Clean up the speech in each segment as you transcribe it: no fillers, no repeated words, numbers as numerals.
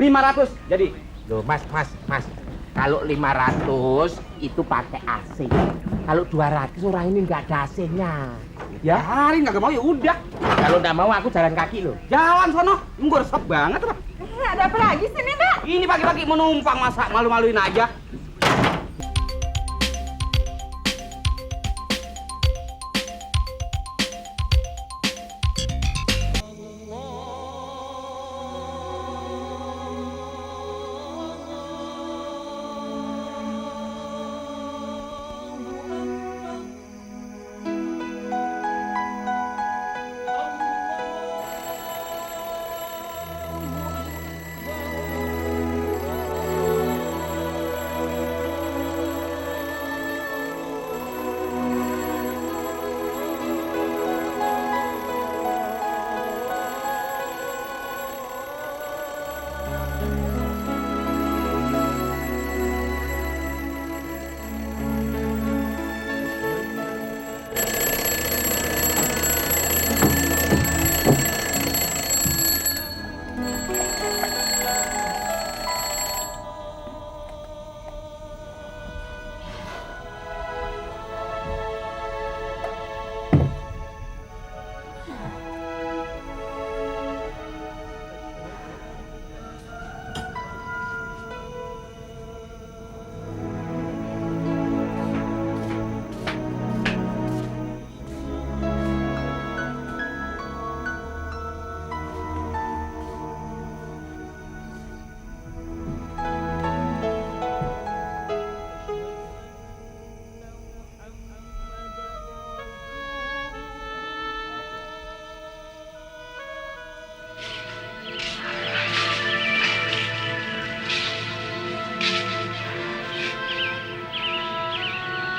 500 jadi. Loh, Mas. Kalau 500 itu pakai AC. Kalau 200 orang ini nggak ada AC-nya. Ya, hari nggak mau ya udah. Kalau nggak mau aku jalan kaki loh. Jalan sono, nggak resep banget lah. Ada apa lagi sih, Nina? Ini pagi-pagi mau numpang masa malu-maluin aja.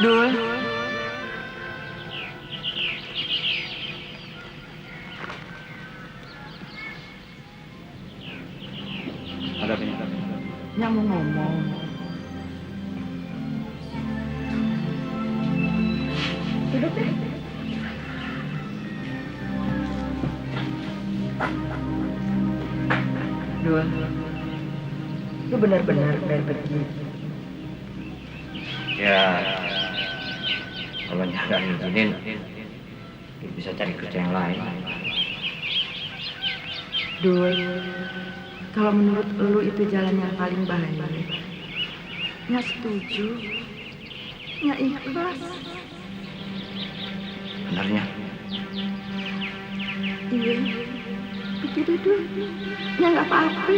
Dul. Ada apa? Yang mau ngomong. Duduk deh. Dul. Lu benar-benar pengen pergi. Ya, kalau nggak ngizinin, bisa cari kerja yang lain. Dul, kalau menurut lu itu jalan yang paling baik. Nggak setuju, nggak ikhlas. Benarnya, Iya, begitu Dul. Ya nggak apa-apa.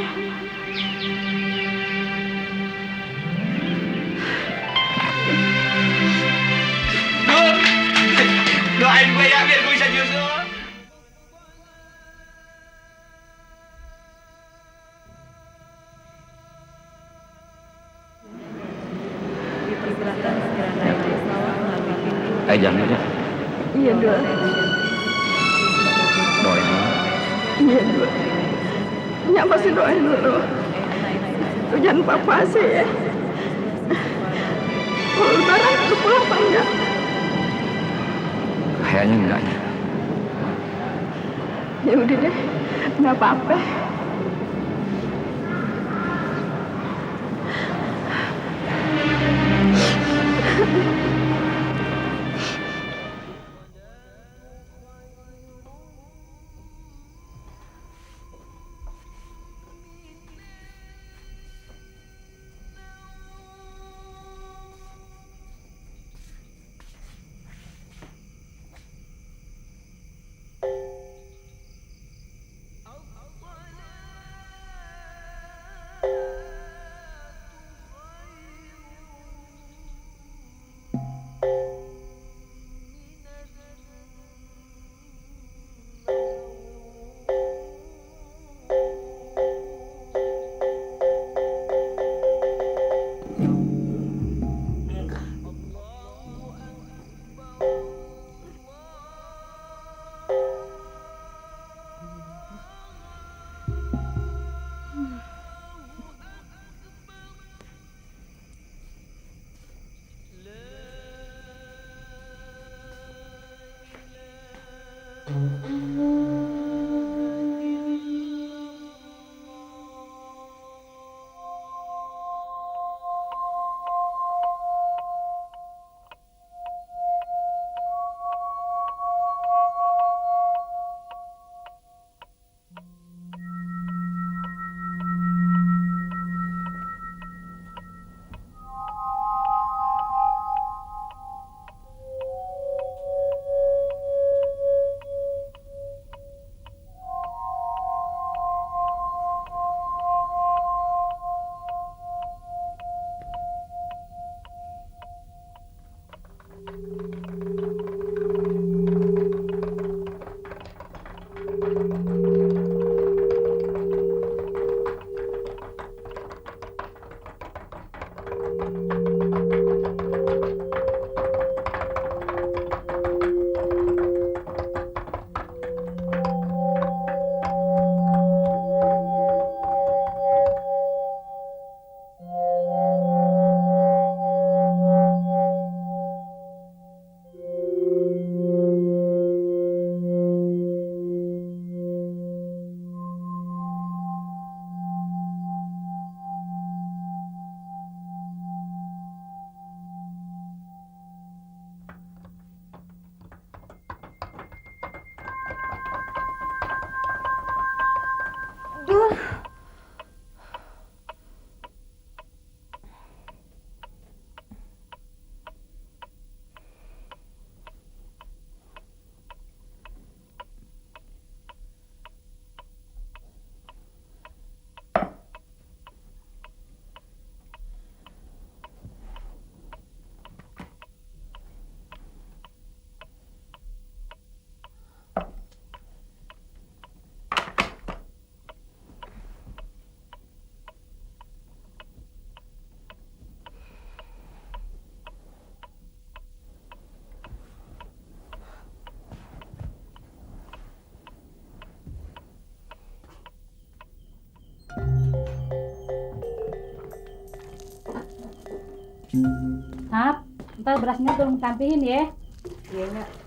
Doain gue ya biar gue bisa nyusul. Dipersilakan segera naik pesawat melalui pintu. jangan aja. Iya Dul. Doain dulu. Iya Dul. Nyak pasti doain dulu. Lu jangan apa-apa sih ya. Kalau lebaran lu pulang apa enggak? Kayaknya enggak. Ya udah deh, nggak apa-apa. Duh. Hap, ntar berasnya tolong campihin ya. Iya, Nek.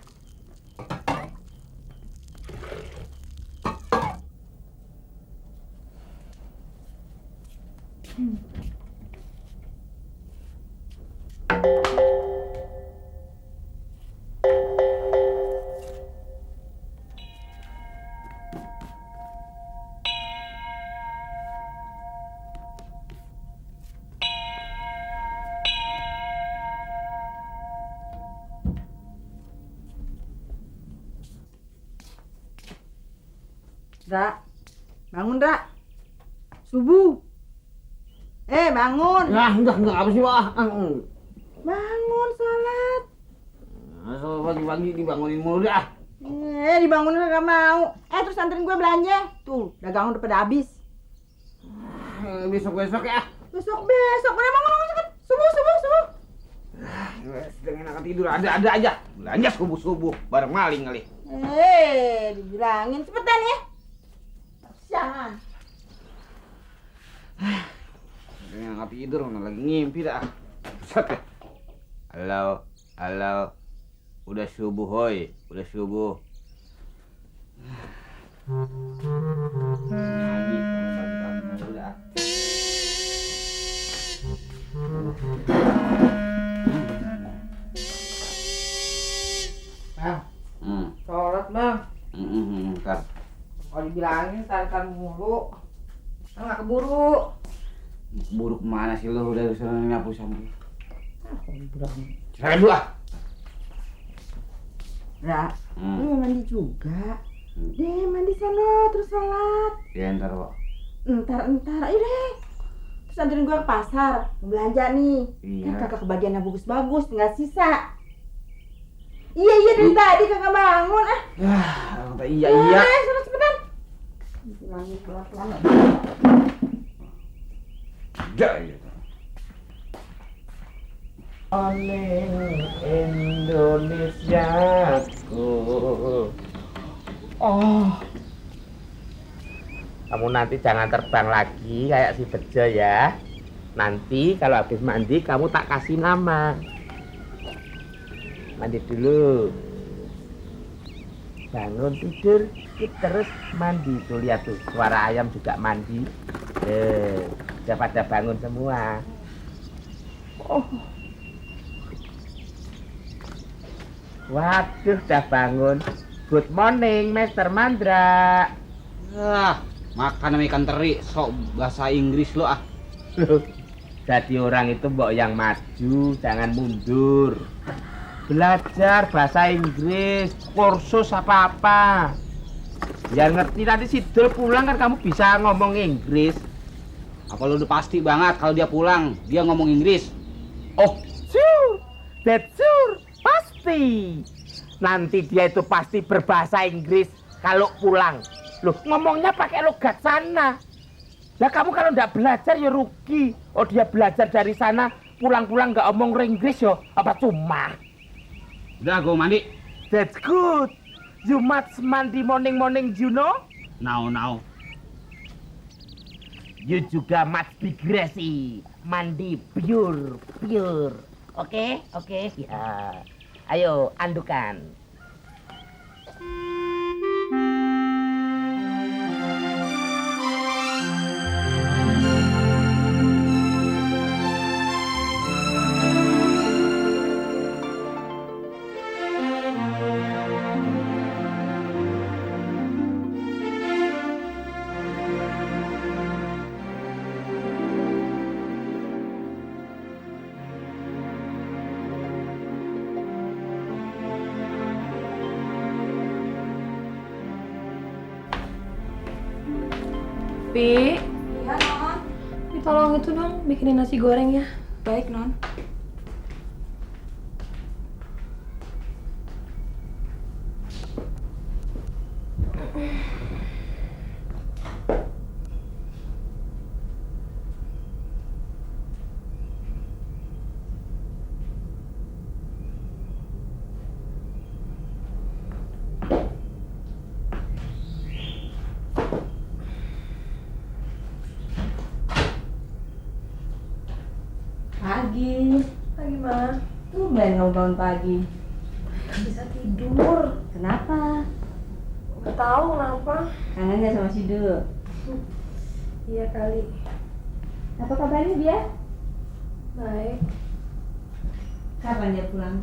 Ra, bangun Ra. Subuh. Bangun. Enggak, apa sih, Wak? Bangun sholat. Masa pagi-pagi dibangunin mulu dah. Dibangunin kagak mau. Terus anterin gue belanja. Tuh, dagangan udah pada habis. Besok-besok ya. Besok. Udah bangun kan. Subuh. Sedang enak tidur, ada aja. Belanja subuh-subuh, bareng maling kali. Dibilangin cepetan ya. Jangan. Sedang enak tidur, mana lagi ngimpi dah. Buset ya. Halo. Udah subuh, hoi. Udah subuh. Nyanyi, pagi-pagi udah. Bang, sholat bang. Ntar. Kalau dibilangin tarikan mulu. Nggak keburu. Buruk mana sih lo udah sana nyapu sampai. Cerai dulu ah. Ra, lu mau mandi juga. Deh, mandi sana terus sholat. Ya ntar kok. Ntar, ayo deh. Terus anterin gue ke pasar, mau belanja nih. Iya. Kan kakak kebagian yang bagus-bagus, tinggal sisa. Iya, dari tadi kakak bangun. Iya. Sana cepetan. Bilangin pelan-pelan. Iya. Oleh Indonesiaku. Kamu nanti jangan terbang lagi kayak si Bejo ya. Nanti kalau habis mandi kamu tak kasih nama. Mandi dulu. Bangun tidur, terus mandi. Tuh lihat tuh, suara ayam juga mandi. Udah pada bangun semua. Waduh, udah bangun. Good morning, Master Mandra. Makan ikan teri, sok bahasa Inggris lo ah. Jadi orang itu mbok yang maju, jangan mundur. Belajar bahasa Inggris, kursus apa-apa. Biar ngerti nanti Sidul pulang kan kamu bisa ngomong Inggris. Apa lo udah pasti banget kalau dia pulang, dia ngomong Inggris? Oh, sure. That's sure. Pasti. Nanti dia itu pasti berbahasa Inggris kalau pulang. Loh, ngomongnya pakai logat sana. Lah kamu kalau nggak belajar ya rugi. Oh, dia belajar dari sana pulang-pulang nggak omong Inggris yo, apa cuma? Udah, gue mandi. That's good. You must mandi morning, you know? Now. You juga must be grassy. Mandi pure. Oke? Ya. Ayo, andukan. Pi, Iya, Non. tolong itu dong bikinin nasi goreng ya. Baik, Non. Pagi. Pagi, Ma. Tumben kamu bangun pagi. Gak bisa tidur. Kenapa? Gak tahu kenapa. Kangen gak sama Sidu? Iya kali. Apa kabarnya dia? Baik. Kapan dia pulang?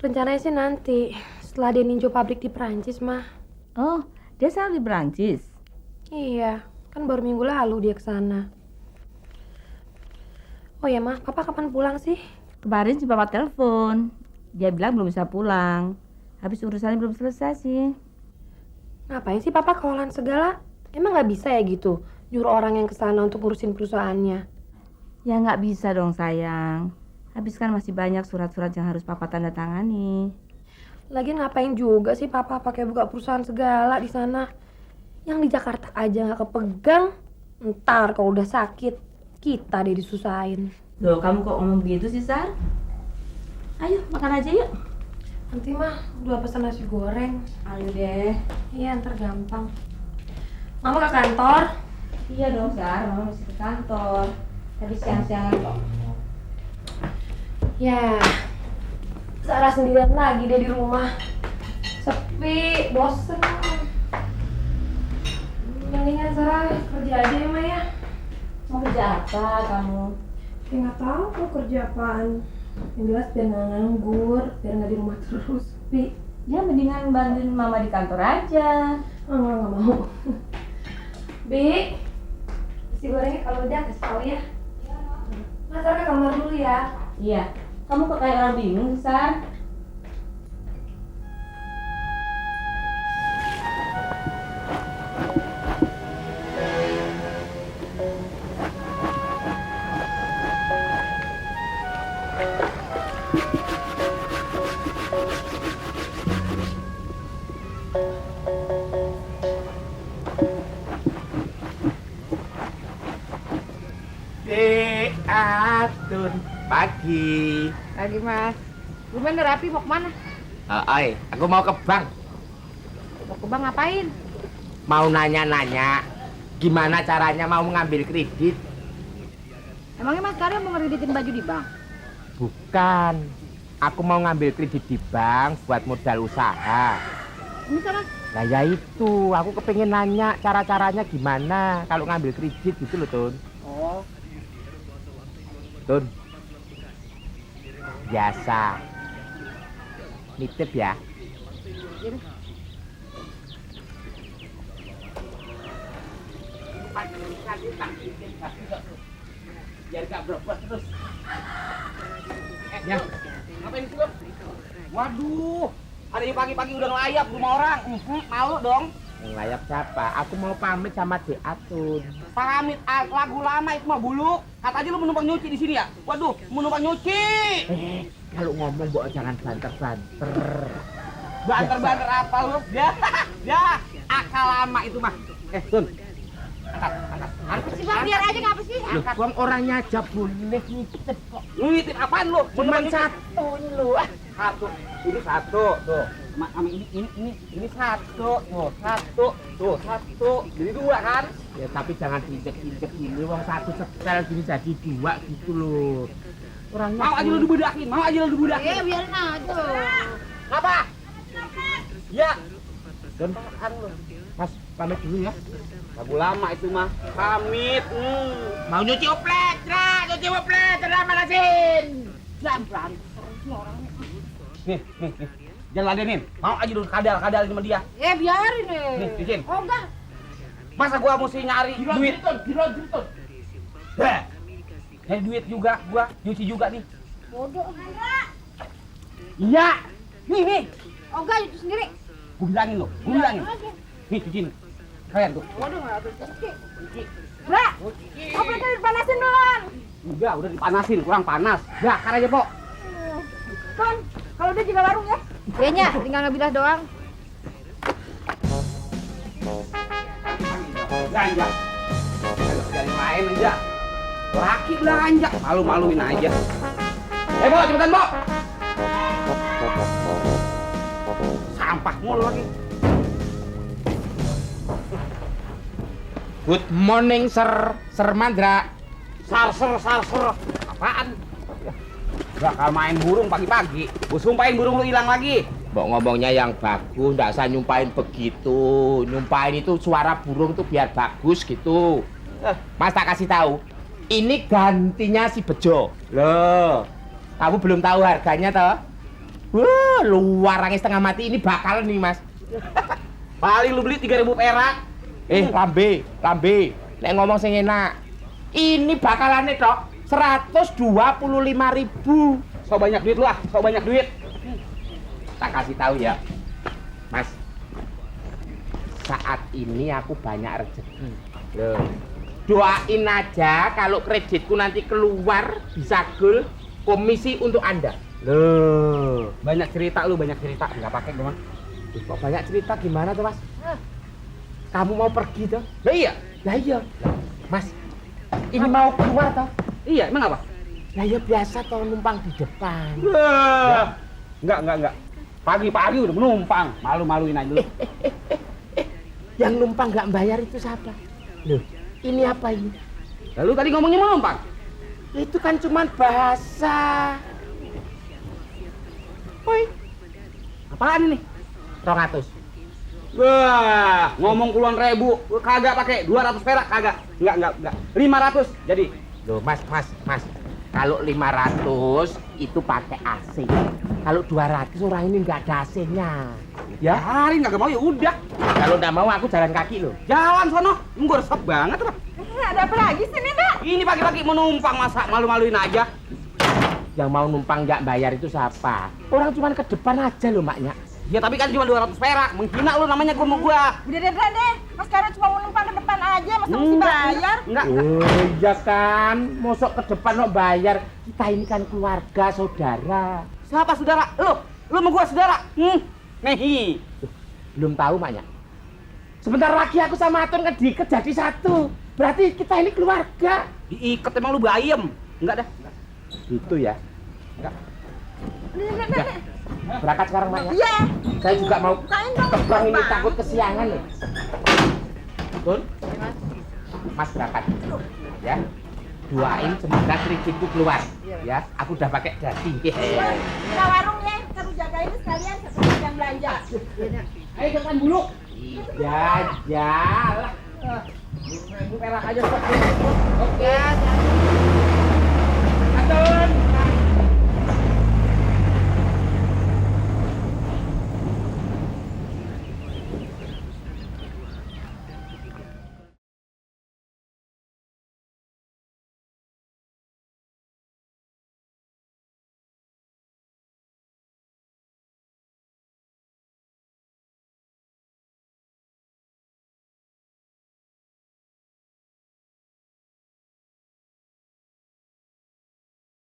Rencananya sih nanti setelah dia ninjau pabrik di Perancis, Ma. Oh, dia selalu di Perancis. Iya, kan baru minggu lalu dia kesana. Oh ya, Ma, Papa kapan pulang sih? Kemarin si Papa telepon. Dia bilang belum bisa pulang. Habis urusannya belum selesai sih. Ngapain sih Papa kawalan segala? Emang nggak bisa ya gitu? Nyuruh orang yang kesana untuk ngurusin perusahaannya. Ya nggak bisa dong sayang. Habis kan masih banyak surat-surat yang harus Papa tanda tangani. Lagian ngapain juga sih Papa pakai buka perusahaan segala di sana? Yang di Jakarta aja nggak kepegang. Ntar kalau udah sakit, kita deh disusahin. Loh, kamu kok ngomong begitu sih, Sar? Ayo, makan aja yuk. Nanti mah udah pesan nasi goreng. Ayo deh. Iya, ntar gampang. Mama ke kantor? Iya dong, Sar. Mama mesti ke kantor. Tapi siang-siangan kok. Ya, Sarah sendirian lagi deh di rumah. Sepi, bosen. Mendingan Sarah kerja aja ya, Ma ya. Mau kerja apa kamu? Ya nggak tahu mau kerja apaan. Yang jelas biar nggak nganggur, biar nggak di rumah terus. Sepi. Ya mendingan bantuin Mama di kantor aja. Nggak mau. Bi, nasi gorengnya kalau udah kasih tau ya. Mas Sarah ke kamar dulu ya. Iya. Kamu kok kayak orang bingung sih, Sar? Atun pagi. Lagi, Mas. Gimana rapi mau kemana? Oi, aku mau ke bank. Mau ke bank ngapain? Mau nanya-nanya gimana caranya mau mengambil kredit. Emangnya Mas Karya mau ngereditin baju di bank? Bukan. Aku mau ngambil kredit di bank buat modal usaha. Bisa, Mas. Nah ya itu, aku kepengen nanya cara-caranya gimana kalau ngambil kredit gitu loh, Tun. Oh. Tun. Biasa. Nitip ya. Biar gak beropos terus. Ya. Ngapain itu lo? Waduh, ada yang pagi-pagi udah ngelayap rumah orang. Malu dong. Ngelayap siapa? Aku mau pamit sama Dek Atun. Pamit lagu lama itu mah bulu. Kata aja lu menumpang nyuci di sini ya. Waduh, menumpang nyuci. Kalau ngomong bawa jangan banter-banter. Banter-banter apa lu? Ya, akal lama itu mah. Tun. Angkat. Apa sih bang? Biar aja ngapa sih? Loh, bang orangnya aja boleh ngitip kok. Ngitip apaan lu? Cuman satu ini lo. Satu. Ini satu tuh. Ini satu tuh, satu. Jadi dua kan? Ya tapi jangan diinjek-injek gini, wong satu setel gini jadi dua gitu loh. Orangnya Mau aja lu dibudakin, mau aja lu dibudakin. Biarin aja. Apa? Ya, Gontakan lo. Mas, pamit dulu ya. lagu lama itu mah. Pamit. Mau nyuci oplet, nyuci oplet, manasin. Pelan-pelan. Nih. Jangan ladenin. Mau aja lu kadal sama dia. Biarin deh. Nih, izin. Oh enggak. Masa gua mesti nyari duit? Giron. Heh. Nyari duit juga gua, nyuci juga nih. Bodoh. Iya. Nih. Oh enggak, itu sendiri. Gua bilangin lo, Nih, izin. Kalian tuh. Bodoh enggak habis cuci. Bra, opletnya dipanasin duluan. Udah dipanasin, kurang panas. Bakar aja, Pok. Kon, kalau udah jaga warung ya. Kayaknya tinggal ngebilas doang. Belanja. Dari lain aja. Laki belanja. Malu-maluin aja. Bo, cepetan, Bo. Sampah mulu lagi. Good morning, Sir Mandra. Sarser. Apaan? Bakal main burung pagi-pagi. Gua sumpahin burung lu hilang lagi. Mbok ngomongnya yang bagus, nggak usah nyumpahin begitu. Nyumpahin itu suara burung tuh biar bagus gitu. Mas tak kasih tahu, ini gantinya si Bejo. Loh, kamu belum tahu harganya toh? Wah, luar angin setengah mati ini bakal nih mas. Paling lu beli 3.000 perak. Lambe. Nek ngomong sing enak. Ini bakalannya tok 125.000. So banyak duit lu ah, so banyak duit. Tak kasih tahu ya, Mas. Saat ini aku banyak rezeki. Loh, doain aja kalau kreditku nanti keluar bisa goal komisi untuk Anda. Loh, Banyak cerita. Enggak pakai gua mah. kok banyak cerita gimana tuh, Mas? Kamu mau pergi tuh? Lah iya. Mas. Ini mau keluar toh? Iya, emang apa? Lah ya biasa toh numpang di depan. Enggak. Pagi-pagi udah menumpang. Malu-maluin aja lu. Yang numpang nggak bayar itu siapa? Loh, ini apa ini? Lalu tadi ngomongnya menumpang. Itu kan cuman bahasa. Woi, Apaan ini? 200. Wah, ngomong puluhan ribu, kagak pakai 200 perak kagak. Enggak. 500 jadi. Loh, Mas. Kalau 500 itu pakai AC. Kalau 200 orang ini nggak ada AC-nya. Ya, hari enggak mau ya udah. Kalau nggak mau aku jalan kaki loh. Jalan sono, gue resep banget apa? Ada apa lagi sih nih, Dak? Ini pagi-pagi menumpang masa malu-maluin aja. Yang mau numpang nggak bayar itu siapa? Orang cuma ke depan aja loh, maknya. Ya tapi kan cuma 200 perak, menghina lu namanya gua mau gua. Udah deh. Mas Karen cuma mau numpang ke depan aja, masa mesti bayar? Enggak. Oh iya kan, mosok ke depan lo bayar. Kita ini kan keluarga, saudara. Siapa saudara? Lu sama gua saudara. Nih. Belum tahu, maknya. Sebentar lagi aku sama Atun kan diikat jadi satu. Berarti kita ini keluarga. Diikat emang lu bayem. Enggak dah. Gitu ya. Enggak. Ya. Berangkat sekarang, Maknya. Iya. Saya juga mau Bukain dong. terbang ini takut kesiangan nih. Tun, Mas berangkat. Ya. Doain semoga kreditku keluar. Ya, aku udah pakai dasi. Kita warung ya, kamu jagain sekalian satu yang belanja. Ayo depan bulu. Iya, lah. 1.000 perak aja stop.